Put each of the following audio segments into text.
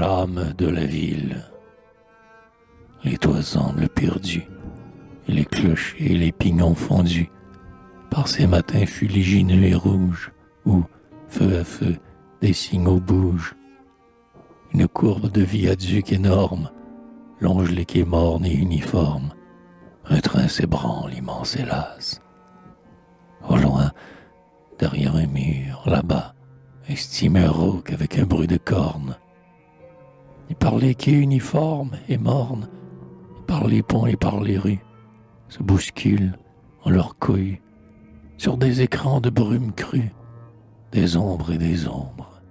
l'âme de la ville. Les toits semblent perdus, et les clochers et les pignons fondus par ces matins fuligineux et rouges, où, feu à feu, des signaux bougent. Une courbe de viaduc énorme longe les quais mornes et uniformes. Un train s'ébranle, immense hélas. Au loin, derrière un mur, là-bas, un steamer rauque avec un bruit de cornes. Et par les quais uniformes et mornes, et par les ponts et par les rues, se bousculent en leurs couilles, sur des écrans de brume crue, des ombres et des ombres.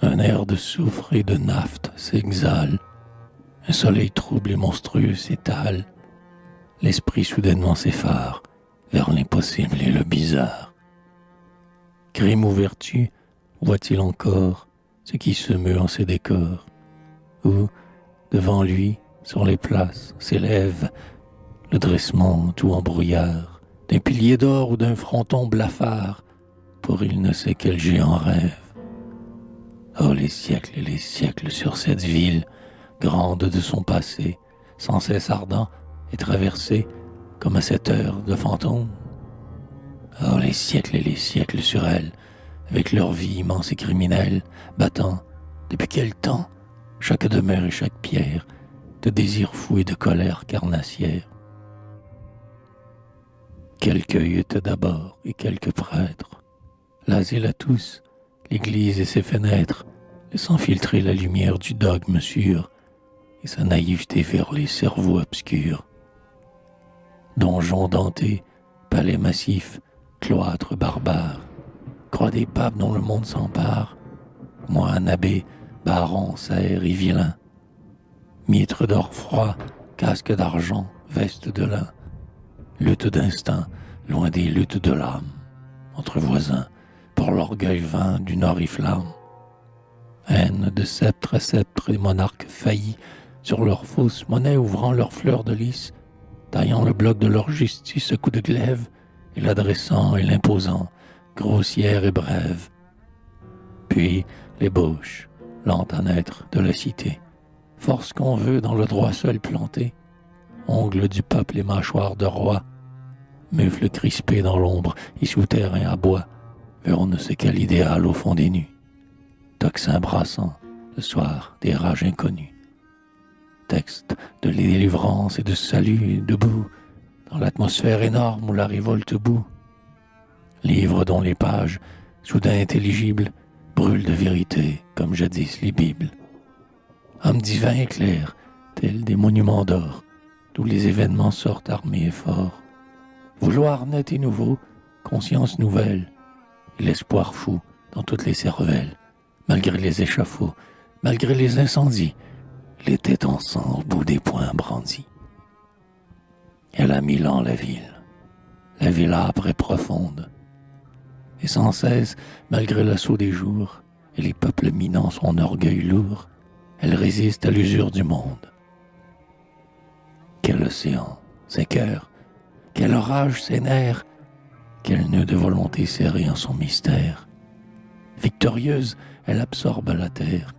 Un air de soufre et de naphte s'exhale, un soleil trouble et monstrueux s'étale, l'esprit soudainement s'effare vers l'impossible et le bizarre. Crime ou vertu, voit-il encore ce qui se meut en ces décors, où, devant lui, sur les places, s'élève le dressement tout en brouillard, d'un pilier d'or ou d'un fronton blafard, pour il ne sait quel géant rêve. Oh, les siècles et les siècles sur cette ville, grande de son passé, sans cesse ardent et traversée, comme à cette heure de fantôme. Oh, les siècles et les siècles sur elle, avec leur vie immense et criminelle, battant, depuis quel temps, chaque demeure et chaque pierre, de désirs fous et de colère carnassière. Quelques huttes d'abord et quelques prêtres, l'asile à tous, l'église et ses fenêtres, laissant filtrer la lumière du dogme sûr et sa naïveté vers les cerveaux obscurs. Donjons dentés, palais massifs, cloîtres barbares, croix des papes dont le monde s'empare, moines, abbés, barons, serfs et vilains, mitres d'or froid, casques d'argent, vestes de lin, lutte d'instinct, loin des luttes de l'âme, entre voisins, pour l'orgueil vain d'une oriflamme. Haine de sceptre à sceptre et monarques faillis, sur leur fausse monnaie ouvrant leurs fleurs de lys, taillant le bloc de leur justice à coups de glaive, et l'adressant et l'imposant, grossière et brève. Puis l'ébauche, lente à naître, de la cité, force qu'on veut dans le droit seul planté, ongles du peuple et mâchoires de roi, mufle crispé dans l'ombre et souterrain à bois, vers on ne sait quel idéal au fond des nues. Tocsin brassant, le soir, des rages inconnues. Texte de délivrance et de salut debout, dans l'atmosphère énorme où la révolte bout. Livre dont les pages, soudain intelligibles, brûlent de vérité, comme jadis les Bibles. Hommes divins et clairs, tels des monuments d'or, d'où les événements sortent armés et forts. Vouloir net et nouveau, conscience nouvelle, et l'espoir fou dans toutes les cervelles, malgré les échafauds, malgré les incendies, les têtes en sang au bout des poings brandis. Elle a 1000 ans la ville âpre et profonde, et sans cesse, malgré l'assaut des jours, et les peuples minant son orgueil lourd, elle résiste à l'usure du monde. Quel océan, ses cœurs, quel orage, ses nerfs, quel nœud de volonté serré en son mystère. Victorieuse, elle absorbe la terre.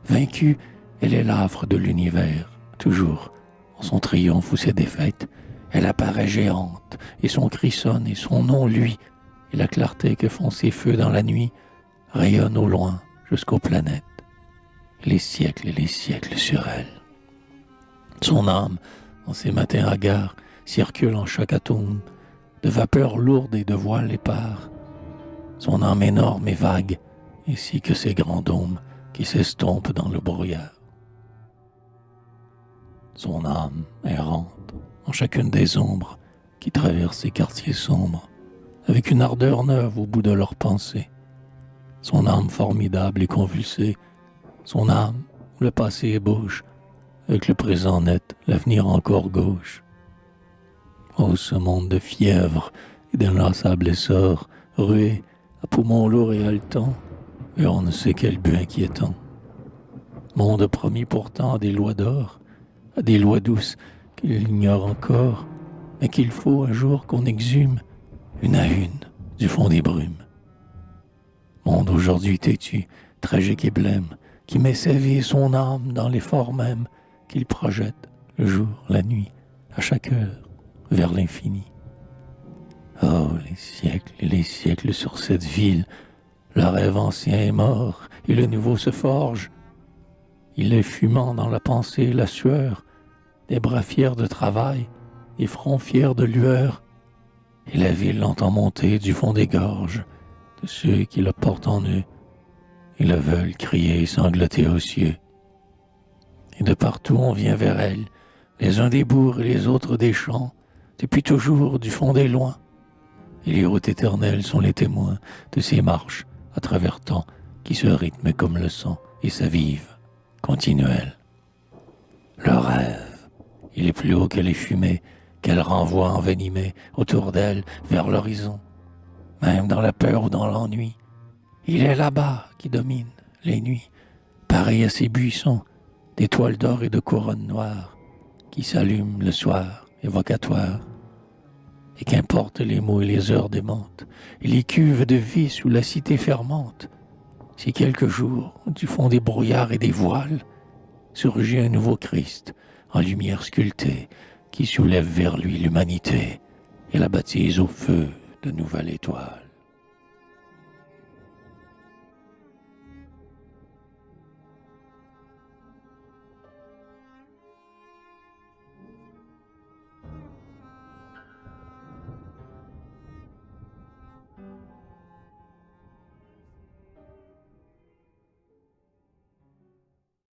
Vaincue, elle est l'âpre de l'univers. Toujours, en son triomphe ou ses défaites, elle apparaît géante, et son cri sonne, et son nom, lui, et la clarté que font ses feux dans la nuit, rayonne au loin jusqu'aux planètes, les siècles et les siècles sur elle. Son âme, en ces matins hagards, circule en chaque atome, de vapeur lourde et de voile épars. Son âme énorme et vague, ainsi que ses grands dômes qui s'estompent dans le brouillard. Son âme errante en chacune des ombres qui traversent ces quartiers sombres, avec une ardeur neuve au bout de leurs pensées. Son âme formidable et convulsée, son âme où le passé ébauche, avec le présent net, l'avenir encore gauche. Oh, ce monde de fièvre et d'inlassable essor, rué, à poumons lourds et haletants, vers on ne sait quel but inquiétant. Monde promis pourtant à des lois d'or, à des lois douces qu'il ignore encore, mais qu'il faut un jour qu'on exhume, une à une, du fond des brumes. Monde aujourd'hui têtu, tragique et blême, qui met sa vie et son âme dans l'effort même qu'il projette, le jour, la nuit, à chaque heure, vers l'infini. Oh, les siècles et les siècles sur cette ville, le rêve ancien est mort, et le nouveau se forge. Il est fumant dans la pensée et la sueur, des bras fiers de travail, des fronts fiers de lueur, et la ville l'entend monter du fond des gorges de ceux qui le portent en eux, et le veulent crier et sangloter aux cieux. Et de partout on vient vers elle, les uns des bourgs et les autres des champs, depuis toujours du fond des loins. Et les routes éternelles sont les témoins de ces marches à travers temps qui se rythment comme le sang et s'avivent, continuels. Le rêve, il est plus haut que les fumées qu'elle renvoie envenimées autour d'elle vers l'horizon, même dans la peur ou dans l'ennui. Il est là-bas qui domine les nuits, pareil à ces buissons d'étoiles d'or et de couronnes noires qui s'allument le soir évocatoire. Et qu'importe les mots et les heures démentes, et les cuves de vice où la cité fermente, si quelques jours, du fond des brouillards et des voiles, surgit un nouveau Christ en lumière sculptée qui soulève vers lui l'humanité et la baptise au feu de nouvelles étoiles.